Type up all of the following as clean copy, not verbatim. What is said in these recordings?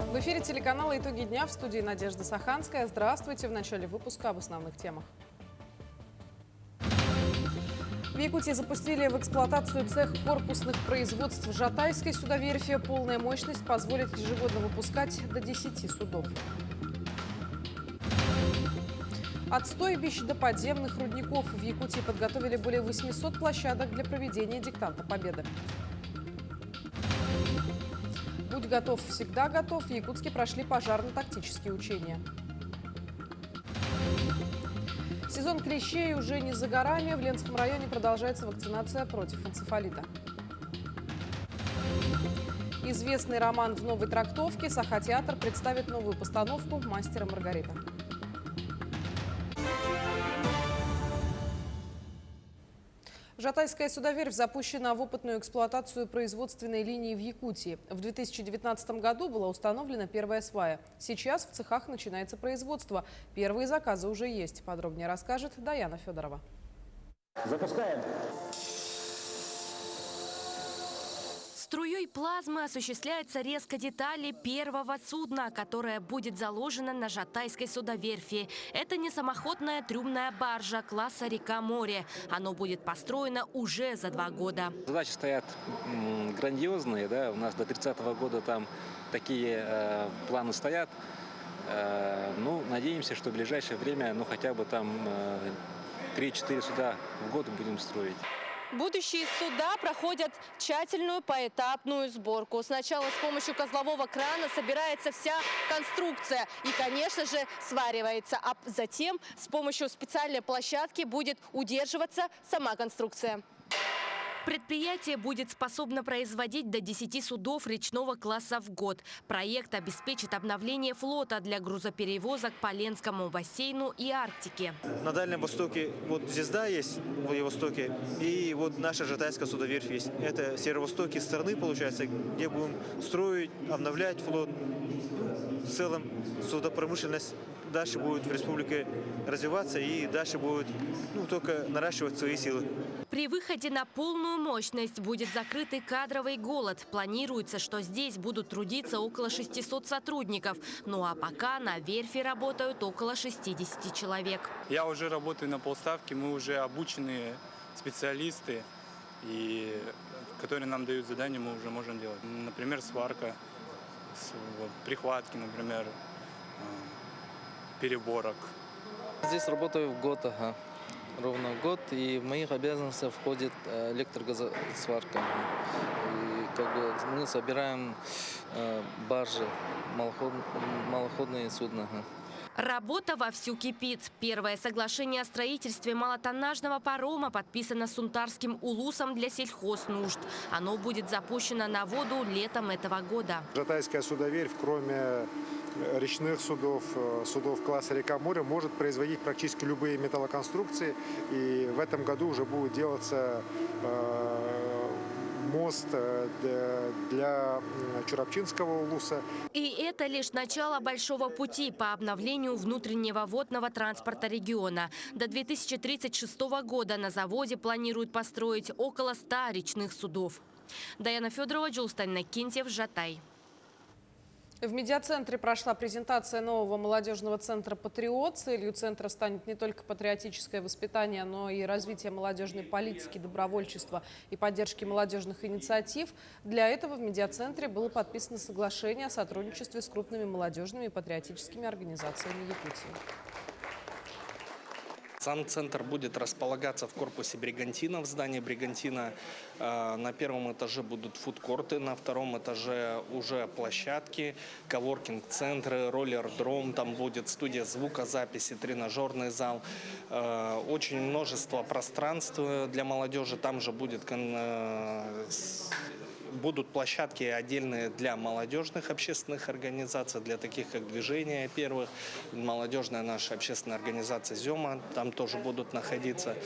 В эфире телеканала «Итоги дня», в студии Надежда Саханская. Здравствуйте. В начале выпуска об основных темах. В Якутии запустили в эксплуатацию цех корпусных производств Жатайской судоверфи. Полная мощность позволит ежегодно выпускать до 10 судов. От стойбищ до подземных рудников в Якутии подготовили более 800 площадок для проведения диктанта Победы. «Будь готов, всегда готов». В Якутске прошли пожарно-тактические учения. Сезон клещей уже не за горами. В Ленском районе продолжается вакцинация против энцефалита. Известный роман в новой трактовке. Саха-театр представит новую постановку «Мастер и Маргарита». Жатайская судоверфь запущена в опытную эксплуатацию производственной линии в Якутии. В 2019 году была установлена первая свая. Сейчас в цехах начинается производство. Первые заказы уже есть. Подробнее расскажет Даяна Федорова. Запускаем. Струей плазмы осуществляется резка детали первого судна, которое будет заложено на Жатайской судоверфи. Это не самоходная трюмная баржа класса «Река-море». Оно будет построено уже за 2 года. Задачи стоят грандиозные. Да? У нас до 30-го года там такие планы стоят. Надеемся, что в ближайшее время хотя бы там 3-4 суда в год будем строить. Будущие суда проходят тщательную поэтапную сборку. Сначала с помощью козлового крана собирается вся конструкция и, конечно же, сваривается. А затем с помощью специальной площадки будет удерживаться сама конструкция. Предприятие будет способно производить до 10 судов речного класса в год. Проект обеспечит обновление флота для грузоперевозок по Ленскому бассейну и Арктике. На Дальнем Востоке «Звезда» есть в Владивостоке, и наша Жатайская судоверфь есть. Это северо-востоке страны, получается, где будем строить, обновлять флот. В целом судопромышленность дальше будет в республике развиваться и дальше будет только наращивать свои силы. При выходе на полную мощность будет закрытый кадровый голод. Планируется, что здесь будут трудиться около 600 сотрудников. Ну а пока на верфи работают около 60 человек. Я уже работаю на полставки, мы уже обученные специалисты, которые нам дают задания, мы уже можем делать. Например, сварка, прихватки, например, переборок. Здесь работаю в год, ровно год, и в моих обязанностях входит электрогазосварка. И мы собираем баржи, малоходные судна. Работа вовсю кипит. Первое соглашение о строительстве малотоннажного парома подписано с Унтарским улусом для сельхознужд. Оно будет запущено на воду летом этого года. Жатайская судоверфь, кроме речных судов, судов класса «Река-море», может производить практически любые металлоконструкции. И в этом году уже будет делаться мост для Чурапчинского улуса. И это лишь начало большого пути по обновлению внутреннего водного транспорта региона. До 2036 года на заводе планируют построить около 100 речных судов. Даяна Федорова, Джулстайн Накинтьев, Жатай. В медиацентре прошла презентация нового молодежного центра «Патриот». Целью центра станет не только патриотическое воспитание, но и развитие молодежной политики, добровольчества и поддержки молодежных инициатив. Для этого в медиацентре было подписано соглашение о сотрудничестве с крупными молодежными и патриотическими организациями Якутии. Сам центр будет располагаться в корпусе «Бригантина», в здании «Бригантина». На первом этаже будут фудкорты, на втором этаже уже площадки, коворкинг-центры, роллер-дром, там будет студия звукозаписи, тренажерный зал. Очень множество пространств для молодежи. Там же будут площадки отдельные для молодежных общественных организаций, для таких как «Движение первых», молодежная наша общественная организация «Зема», там тоже будут находиться.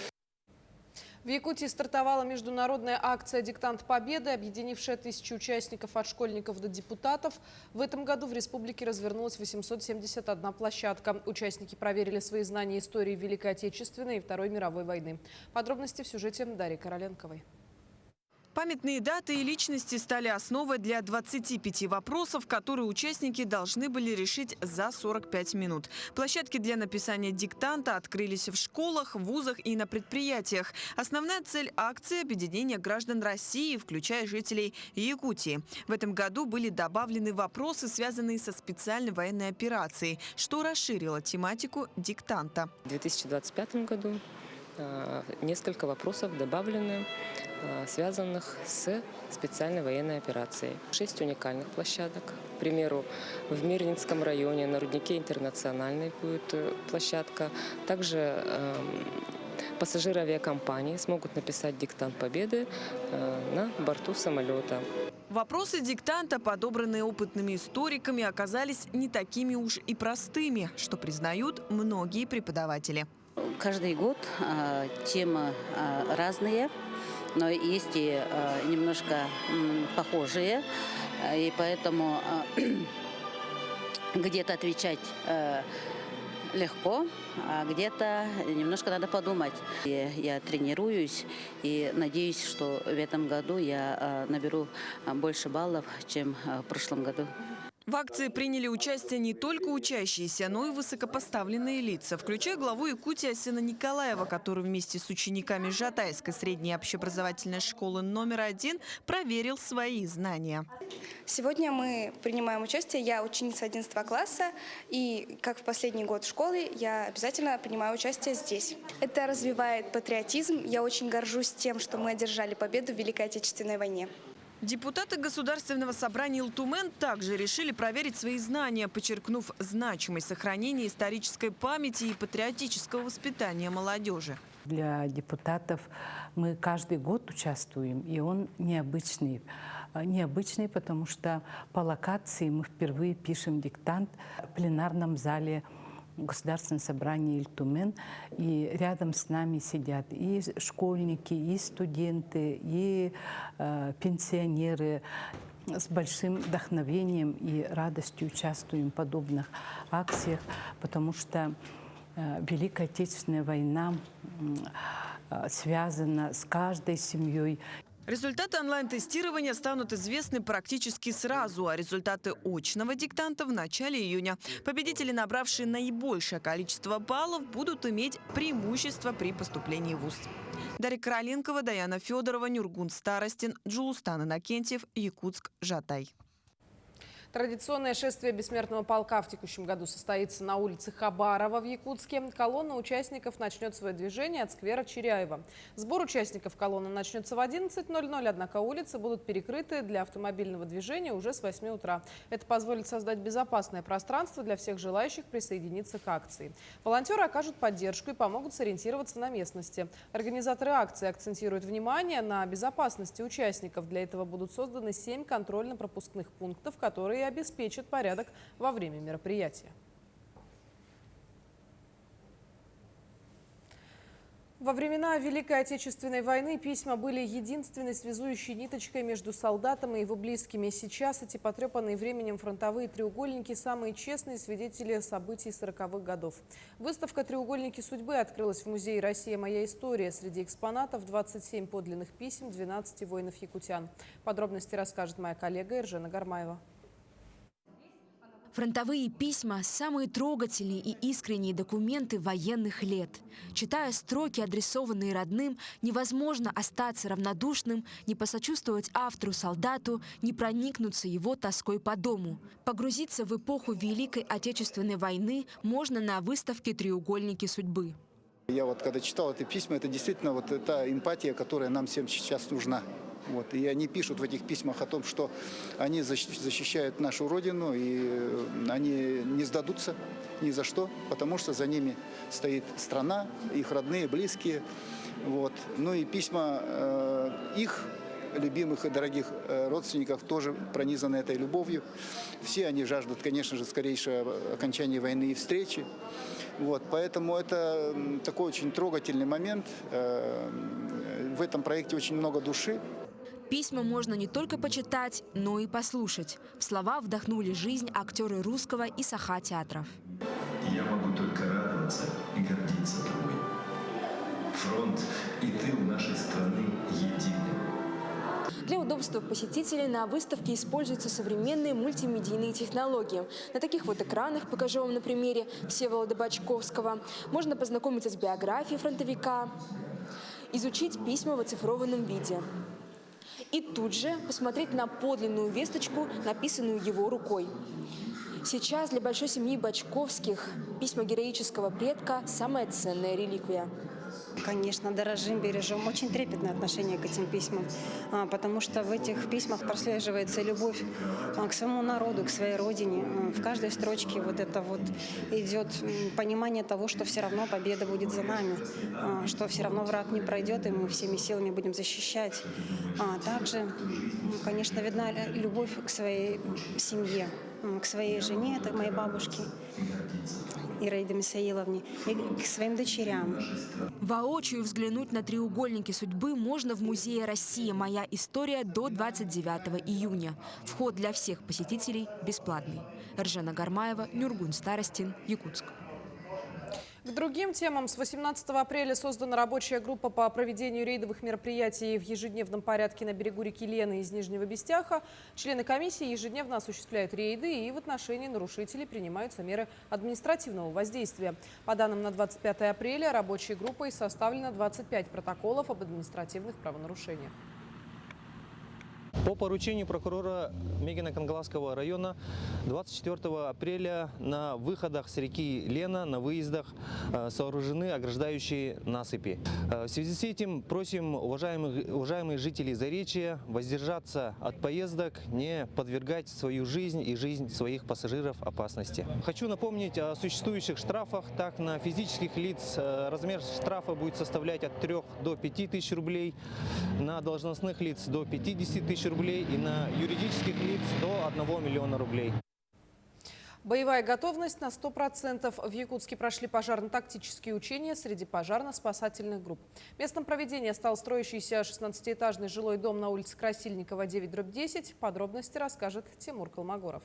В Якутии стартовала международная акция «Диктант Победы», объединившая 1000 участников от школьников до депутатов. В этом году в республике развернулась 871 площадка. Участники проверили свои знания истории Великой Отечественной и Второй мировой войны. Подробности в сюжете Дарьи Короленковой. Памятные даты и личности стали основой для 25 вопросов, которые участники должны были решить за 45 минут. Площадки для написания диктанта открылись в школах, вузах и на предприятиях. Основная цель акции – объединение граждан России, включая жителей Якутии. В этом году были добавлены вопросы, связанные со специальной военной операцией, что расширило тематику диктанта. В 2025 году несколько вопросов добавлены, связанных с специальной военной операцией. 6 уникальных площадок. К примеру, в Мирнинском районе на руднике Интернациональной будет площадка. Также пассажиры авиакомпании смогут написать диктант победы на борту самолета. Вопросы диктанта, подобранные опытными историками, оказались не такими уж и простыми, что признают многие преподаватели. Каждый год темы разные, но есть и немножко похожие, и поэтому где-то отвечать легко, а где-то немножко надо подумать. Я тренируюсь и надеюсь, что в этом году я наберу больше баллов, чем в прошлом году. В акции приняли участие не только учащиеся, но и высокопоставленные лица, включая главу Якутии Асена Николаева, который вместе с учениками Жатайской средней общеобразовательной школы номер 1 проверил свои знания. Сегодня мы принимаем участие. Я ученица 11 класса, и как в последний год школы я обязательно принимаю участие здесь. Это развивает патриотизм. Я очень горжусь тем, что мы одержали победу в Великой Отечественной войне. Депутаты Государственного собрания Илтумен также решили проверить свои знания, подчеркнув значимость сохранения исторической памяти и патриотического воспитания молодежи. Для депутатов мы каждый год участвуем, и он необычный. Необычный, потому что по локации мы впервые пишем диктант в пленарном зале Государственное собрание Илтумен, и рядом с нами сидят и школьники, и студенты, и пенсионеры. С большим вдохновением и радостью участвуем в подобных акциях, потому что Великая Отечественная война связана с каждой семьей. Результаты онлайн-тестирования станут известны практически сразу, а результаты очного диктанта в начале июня. Победители, набравшие наибольшее количество баллов, будут иметь преимущество при поступлении в вуз. Дарья Короленкова, Даяна Федорова, Нюргун Старостин, Джулустан Иннокентьев, Якутск, Жатай. Традиционное шествие бессмертного полка в текущем году состоится на улице Хабарова в Якутске. Колонна участников начнет свое движение от сквера Черяева. Сбор участников колонны начнется в 11:00, однако улицы будут перекрыты для автомобильного движения уже с 8 утра. Это позволит создать безопасное пространство для всех желающих присоединиться к акции. Волонтеры окажут поддержку и помогут сориентироваться на местности. Организаторы акции акцентируют внимание на безопасности участников. Для этого будут созданы 7 контрольно-пропускных пунктов, которые обеспечат порядок во время мероприятия. Во времена Великой Отечественной войны письма были единственной связующей ниточкой между солдатом и его близкими. Сейчас эти потрепанные временем фронтовые треугольники – самые честные свидетели событий 40-х годов. Выставка «Треугольники судьбы» открылась в музее «Россия. Моя история». Среди экспонатов 27 подлинных писем 12 воинов-якутян. Подробности расскажет моя коллега Иржена Гармаева. Фронтовые письма – самые трогательные и искренние документы военных лет. Читая строки, адресованные родным, невозможно остаться равнодушным, не посочувствовать автору-солдату, не проникнуться его тоской по дому. Погрузиться в эпоху Великой Отечественной войны можно на выставке «Треугольники судьбы». Я вот когда читал эти письма, это действительно вот та эмпатия, которая нам всем сейчас нужна. Вот. И они пишут в этих письмах о том, что они защищают нашу Родину, и они не сдадутся ни за что, потому что за ними стоит страна, их родные, близкие. Вот. Ну и письма их любимых и дорогих родственников тоже пронизаны этой любовью. Все они жаждут, конечно же, скорейшего окончания войны и встречи. Вот. Поэтому это такой очень трогательный момент. В этом проекте очень много души. Письма можно не только почитать, но и послушать. В слова вдохнули жизнь актеры Русского и Саха театров. Я могу только радоваться и гордиться тобой. Фронт и тыл нашей страны едины. Для удобства посетителей на выставке используются современные мультимедийные технологии. На таких вот экранах, покажу вам на примере Всеволода Бочковского, можно познакомиться с биографией фронтовика, изучить письма в оцифрованном виде и тут же посмотреть на подлинную весточку, написанную его рукой. Сейчас для большой семьи Бочковских письма героического предка – самая ценная реликвия. Конечно, дорожим, бережем. Очень трепетное отношение к этим письмам, потому что в этих письмах прослеживается любовь к своему народу, к своей родине. В каждой строчке вот это вот идет понимание того, что все равно победа будет за нами, что все равно враг не пройдет, и мы всеми силами будем защищать. Также, конечно, видна любовь к своей семье, к своей жене, это к моей бабушке Ираиде Мисаиловне, и к своим дочерям. Воочию взглянуть на треугольники судьбы можно в Музее России «Моя история» до 29 июня. Вход для всех посетителей бесплатный. Ржана Гармаева, Нюргун Старостин, Якутск. К другим темам. С 18 апреля создана рабочая группа по проведению рейдовых мероприятий в ежедневном порядке на берегу реки Лены из Нижнего Бестяха. Члены комиссии ежедневно осуществляют рейды и в отношении нарушителей принимаются меры административного воздействия. По данным на 25 апреля рабочей группой составлено 25 протоколов об административных правонарушениях. По поручению прокурора Мегино-Кангаласского района 24 апреля на выходах с реки Лена, на выездах сооружены ограждающие насыпи. В связи с этим просим уважаемые жители Заречья воздержаться от поездок, не подвергать свою жизнь и жизнь своих пассажиров опасности. Хочу напомнить о существующих штрафах. Так, на физических лиц размер штрафа будет составлять от 3 до 5 тысяч рублей, на должностных лиц до 50 тысяч рублей и на юридических лиц до 1 миллиона рублей. Боевая готовность на 100%. В Якутске прошли пожарно-тактические учения среди пожарно-спасательных групп. Местом проведения стал строящийся 16-этажный жилой дом на улице Красильникова, 9/10. Подробности расскажет Тимур Колмогоров.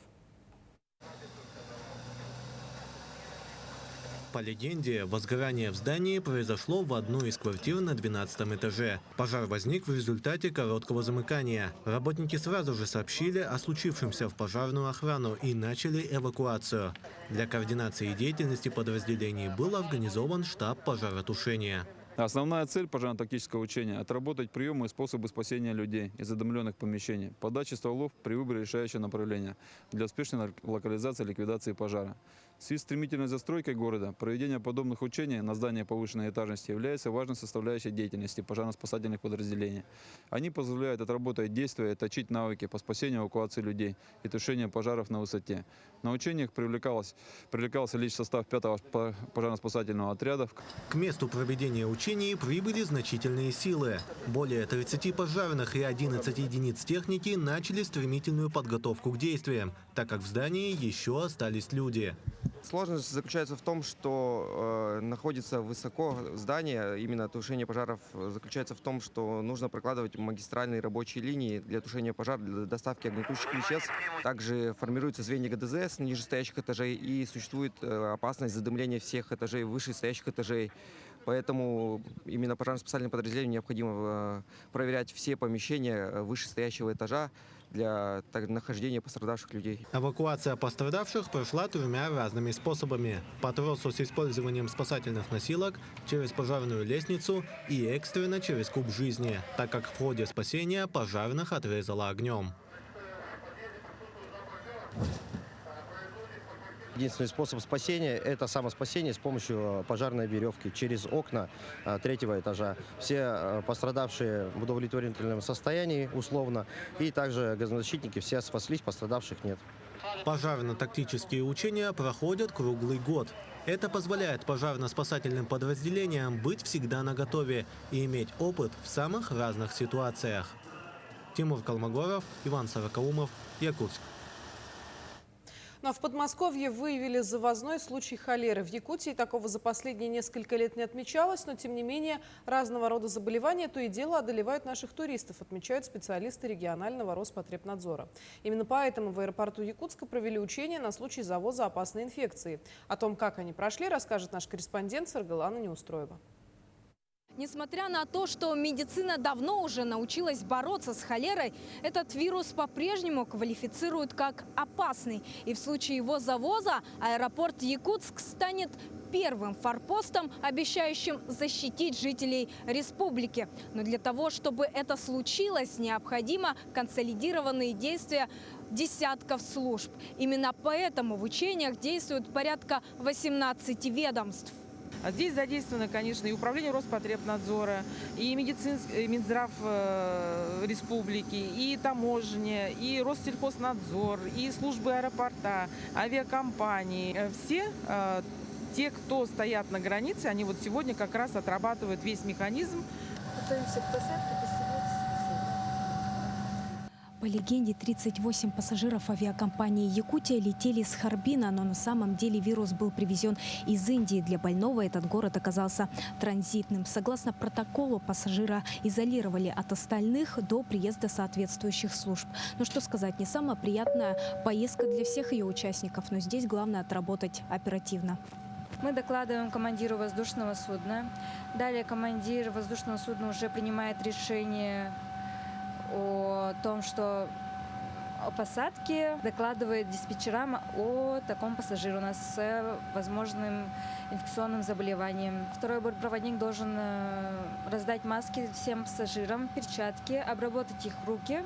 По легенде, возгорание в здании произошло в одной из квартир на 12 этаже. Пожар возник в результате короткого замыкания. Работники сразу же сообщили о случившемся в пожарную охрану и начали эвакуацию. Для координации деятельности подразделений был организован штаб пожаротушения. Основная цель пожарно-тактического учения – отработать приемы и способы спасения людей из задымленных помещений, подачи стволов при выборе решающего направления для успешной локализации и ликвидации пожара. В связи с стремительной застройкой города проведение подобных учений на здании повышенной этажности является важной составляющей деятельности пожарно-спасательных подразделений. Они позволяют отработать действия и отточить навыки по спасению и эвакуации людей и тушению пожаров на высоте. На учениях привлекался лишь состав 5-го пожарно-спасательного отряда. К месту проведения учений прибыли значительные силы. Более 30 пожарных и 11 единиц техники начали стремительную подготовку к действиям, так как в здании еще остались люди. Сложность заключается в том, что находится высоко здание. Именно тушение пожаров заключается в том, что нужно прокладывать магистральные рабочие линии для тушения пожара, для доставки огнетушащих веществ. Также формируются звенья ГДЗ с нижестоящих этажей и существует опасность задымления всех этажей, вышестоящих этажей. Поэтому именно пожарно-спасательным подразделениям необходимо проверять все помещения вышестоящего этажа для нахождения пострадавших людей. Эвакуация пострадавших прошла 3 разными способами. По тросу с использованием спасательных носилок, через пожарную лестницу и экстренно через куб жизни, так как в ходе спасения пожарных отрезало огнем. Единственный способ спасения – это самоспасение с помощью пожарной веревки через окна 3-го этажа. Все пострадавшие в удовлетворительном состоянии, условно, и также газозащитники все спаслись, пострадавших нет. Пожарно-тактические учения проходят круглый год. Это позволяет пожарно-спасательным подразделениям быть всегда наготове и иметь опыт в самых разных ситуациях. Тимур Колмогоров, Иван Сорокаумов, Якутск. Но в Подмосковье выявили завозной случай холеры. В Якутии такого за последние несколько лет не отмечалось, но тем не менее разного рода заболевания то и дело одолевают наших туристов, отмечают специалисты регионального Роспотребнадзора. Именно поэтому в аэропорту Якутска провели учения на случай завоза опасной инфекции. О том, как они прошли, расскажет наш корреспондент Саргалана Неустроева. Несмотря на то, что медицина давно уже научилась бороться с холерой, этот вирус по-прежнему квалифицируют как опасный. И в случае его завоза аэропорт Якутск станет первым форпостом, обещающим защитить жителей республики. Но для того, чтобы это случилось, необходимо консолидированные действия десятков служб. Именно поэтому в учениях действует порядка 18 ведомств. А здесь задействовано, конечно, и Управление Роспотребнадзора, и Минздрав республики, и таможня, и Россельхознадзор, и службы аэропорта, авиакомпании. Все те, кто стоят на границе, они вот сегодня как раз отрабатывают весь механизм. Готовимся к посадке. По легенде, 38 пассажиров авиакомпании «Якутия» летели с Харбина, но на самом деле вирус был привезен из Индии. Для больного этот город оказался транзитным. Согласно протоколу, пассажира изолировали от остальных до приезда соответствующих служб. Но что сказать, не самая приятная поездка для всех ее участников, но здесь главное отработать оперативно. Мы докладываем командиру воздушного судна. Далее командир воздушного судна уже принимает решение о том, что о посадке, докладывает диспетчерам о таком пассажире у нас с возможным инфекционным заболеванием. Второй бортпроводник должен раздать маски всем пассажирам, перчатки, обработать их руки.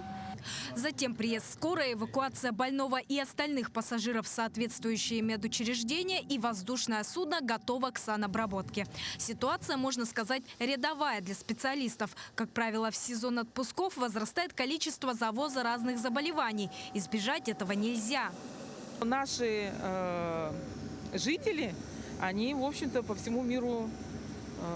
Затем приезд скорой, эвакуация больного и остальных пассажиров в соответствующие медучреждения, и воздушное судно готово к санобработке. Ситуация, можно сказать, рядовая для специалистов. Как правило, в сезон отпусков возрастает количество завоза разных заболеваний. Избежать этого нельзя. Наши жители, они, в общем-то, по всему миру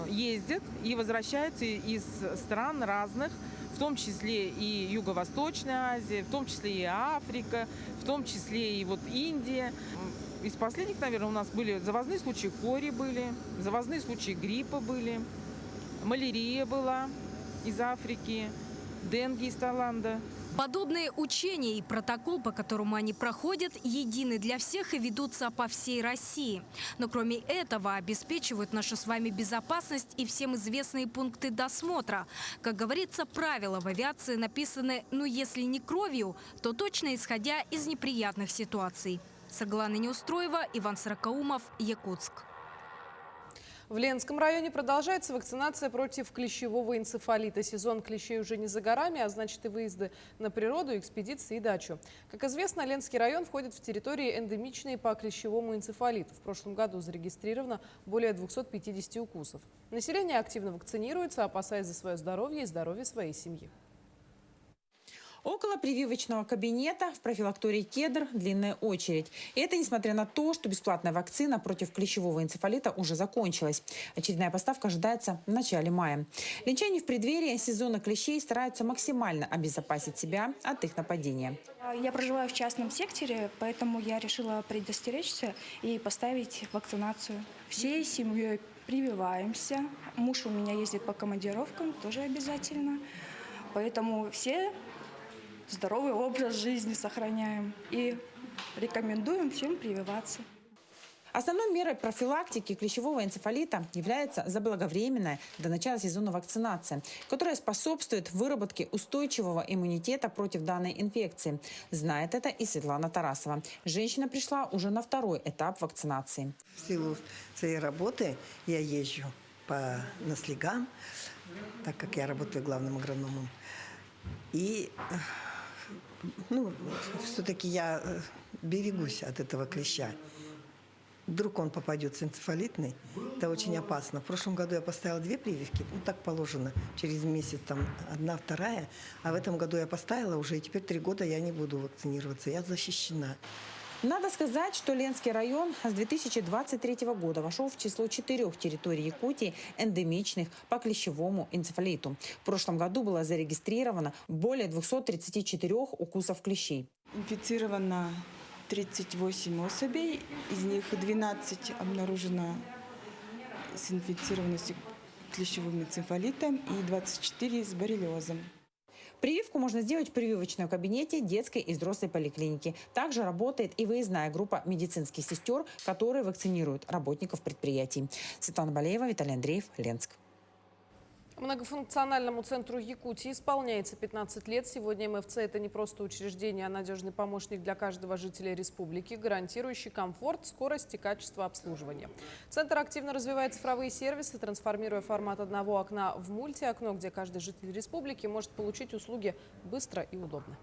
ездят и возвращаются из стран разных, в том числе и Юго-Восточная Азия, в том числе и Африка, в том числе и вот Индия. Из последних, наверное, у нас были завозные случаи кори были, завозные случаи гриппа были, малярия была из Африки, денgue из Таиланда. Подобные учения и протокол, по которому они проходят, едины для всех и ведутся по всей России. Но кроме этого обеспечивают нашу с вами безопасность и всем известные пункты досмотра. Как говорится, правила в авиации написаны, ну если не кровью, то точно исходя из неприятных ситуаций. Саглана Неустроева, Иван Сорокаумов, Якутск. В Ленском районе продолжается вакцинация против клещевого энцефалита. Сезон клещей уже не за горами, а значит и выезды на природу, экспедиции и дачу. Как известно, Ленский район входит в территории эндемичные по клещевому энцефалиту. В прошлом году зарегистрировано более 250 укусов. Население активно вакцинируется, опасаясь за свое здоровье и здоровье своей семьи. Около прививочного кабинета в профилактории «Кедр» длинная очередь. И это несмотря на то, что бесплатная вакцина против клещевого энцефалита уже закончилась. Очередная поставка ожидается в начале мая. Ленчане в преддверии сезона клещей стараются максимально обезопасить себя от их нападения. Я проживаю в частном секторе, поэтому я решила предостеречься и поставить вакцинацию. Всей семьей прививаемся. Муж у меня ездит по командировкам, тоже обязательно. Поэтому все здоровый образ жизни сохраняем и рекомендуем всем прививаться. Основной мерой профилактики клещевого энцефалита является заблаговременная до начала сезона вакцинация, которая способствует выработке устойчивого иммунитета против данной инфекции. Знает это и Светлана Тарасова. Женщина пришла уже на второй этап вакцинации. В силу своей работы я езжу на слегам, так как я работаю главным агрономом. И все-таки я берегусь от этого клеща. Вдруг он попадется энцефалитный, это очень опасно. В прошлом году я поставила 2 прививки, так положено, через месяц там 1, 2. А в этом году я поставила уже, и теперь 3 года я не буду вакцинироваться, я защищена. Надо сказать, что Ленский район с 2023 года вошел в число 4 территорий Якутии эндемичных по клещевому энцефалиту. В прошлом году было зарегистрировано более 234 укусов клещей. Инфицировано 38 особей, из них 12 обнаружено с инфицированностью клещевым энцефалитом и 24 с боррелиозом. Прививку можно сделать в прививочном кабинете детской и взрослой поликлиники. Также работает и выездная группа медицинских сестер, которые вакцинируют работников предприятий. Светлана Балеева, Виталий Андреев, Ленск. Многофункциональному центру Якутии исполняется 15 лет. Сегодня МФЦ – это не просто учреждение, а надежный помощник для каждого жителя республики, гарантирующий комфорт, скорость и качество обслуживания. Центр активно развивает цифровые сервисы, трансформируя формат одного окна в мультиокно, где каждый житель республики может получить услуги быстро и удобно.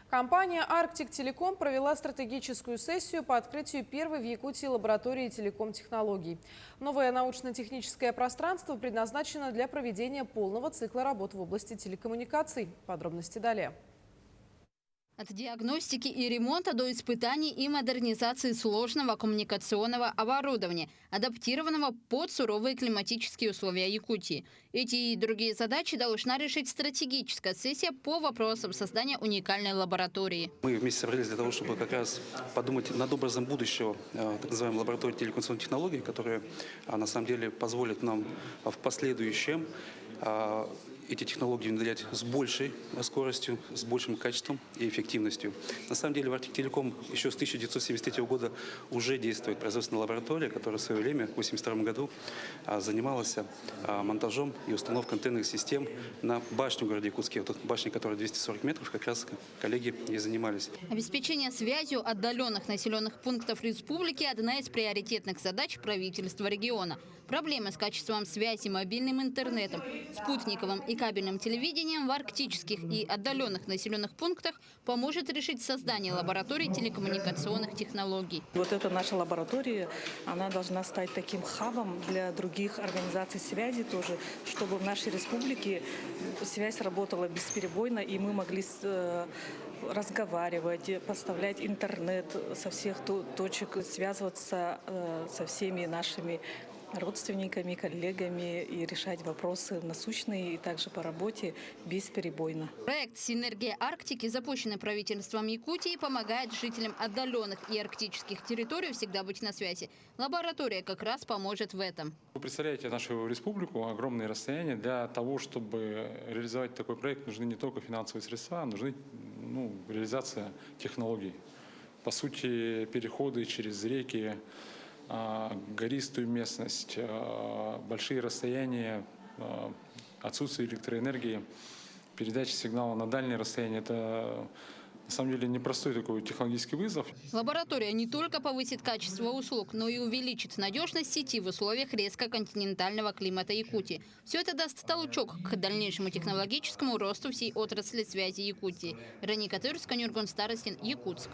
Компания «Арктик Телеком» провела стратегическую сессию по открытию первой в Якутии лаборатории телеком-технологий. Новое научно-техническое пространство предназначено для проведения полного цикла работ в области телекоммуникаций. Подробности далее. От диагностики и ремонта до испытаний и модернизации сложного коммуникационного оборудования, адаптированного под суровые климатические условия Якутии. Эти и другие задачи должна решить стратегическая сессия по вопросам создания уникальной лаборатории. Мы вместе собрались для того, чтобы как раз подумать над образом будущего так называемой лаборатории телекоммуникационных технологий, которая на самом деле позволит нам в последующем эти технологии внедрять с большей скоростью, с большим качеством и эффективностью. На самом деле в «Арктик Телеком» еще с 1973 года уже действует производственная лаборатория, которая в свое время, в 1982 году, занималась монтажом и установкой антенных систем на башню в городе Якутске. Вот башня, которая 240 метров, как раз коллеги и занимались. Обеспечение связью отдаленных населенных пунктов республики – одна из приоритетных задач правительства региона. Проблемы с качеством связи, мобильным интернетом, спутниковым и кабельным телевидением в арктических и отдаленных населенных пунктах поможет решить создание лаборатории телекоммуникационных технологий. Вот эта наша лаборатория, она должна стать таким хабом для других организаций связи тоже, чтобы в нашей республике связь работала бесперебойно, и мы могли разговаривать, поставлять интернет со всех точек, связываться со всеми нашими родственниками, коллегами и решать вопросы насущные и также по работе бесперебойно. Проект «Синергия Арктики», запущенный правительством Якутии, помогает жителям отдаленных и арктических территорий всегда быть на связи. Лаборатория как раз поможет в этом. Вы представляете нашу республику, огромные расстояния. Для того, чтобы реализовать такой проект, нужны не только финансовые средства, нужны реализация технологий. По сути, переходы через реки, гористую местность, большие расстояния, отсутствие электроэнергии, передача сигнала на дальние расстояния – это на самом деле непростой такой технологический вызов. Лаборатория не только повысит качество услуг, но и увеличит надежность сети в условиях резко континентального климата Якутии. Все это даст толчок к дальнейшему технологическому росту всей отрасли связи Якутии. Вероника Тырская, Нюргон Старостин, Якутск.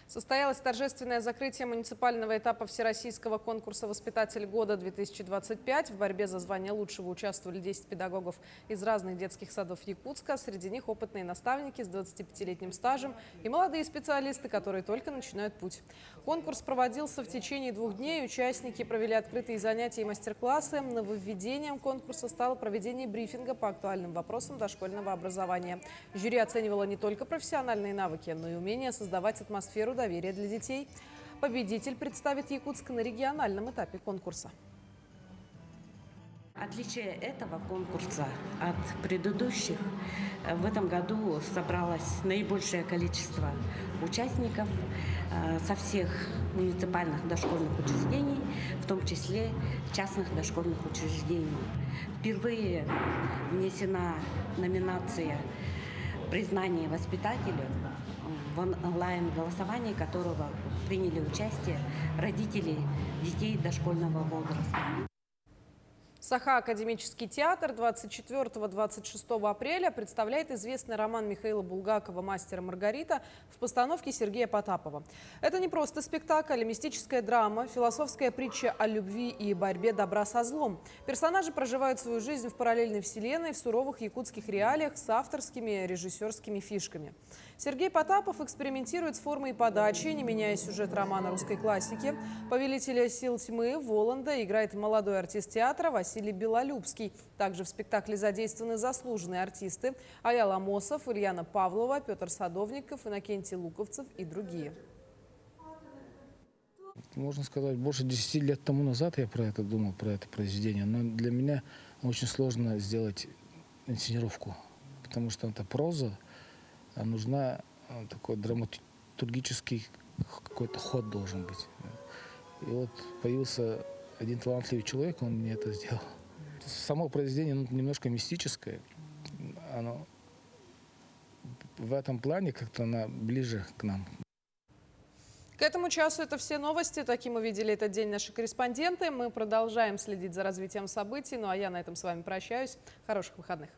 Состоялось торжественное закрытие муниципального этапа Всероссийского конкурса «Воспитатель года-2025». В борьбе за звание лучшего участвовали 10 педагогов из разных детских садов Якутска. Среди них опытные наставники с 25-летним стажем и молодые специалисты, которые только начинают путь. Конкурс проводился в течение 2 дней. Участники провели открытые занятия и мастер-классы. Нововведением конкурса стало проведение брифинга по актуальным вопросам дошкольного образования. Жюри оценивало не только профессиональные навыки, но и умение создавать атмосферу доверия для детей. Победитель представит Якутск на региональном этапе конкурса. Отличие этого конкурса от предыдущих: в этом году собралось наибольшее количество участников со всех муниципальных дошкольных учреждений, в том числе частных дошкольных учреждений. Впервые внесена номинация «Признание воспитателю», в онлайн-голосовании которого приняли участие родители детей дошкольного возраста. Саха академический театр 24-26 апреля представляет известный роман Михаила Булгакова «Мастер и Маргарита» в постановке Сергея Потапова. Это не просто спектакль, а мистическая драма, философская притча о любви и борьбе добра со злом. Персонажи проживают свою жизнь в параллельной вселенной, в суровых якутских реалиях с авторскими режиссерскими фишками. Сергей Потапов экспериментирует с формой подачи, не меняя сюжет романа русской классики. Повелителя сил тьмы Воланда играет молодой артист театра Василий Белолюбский. Также в спектакле задействованы заслуженные артисты Аял Амосов, Ульяна Павлова, Петр Садовников, Иннокентий Луковцев и другие. Можно сказать, больше 10 лет тому назад я про это думал, про это произведение. Но для меня очень сложно сделать инсценировку, потому что это проза, а нужна такой драматургический какой-то ход должен быть. И вот появился один талантливый человек, он мне это сделал. Само произведение немножко мистическое. Оно в этом плане как-то она ближе к нам. К этому часу это все новости. Таким увидели этот день наши корреспонденты. Мы продолжаем следить за развитием событий. Ну а я на этом с вами прощаюсь. Хороших выходных.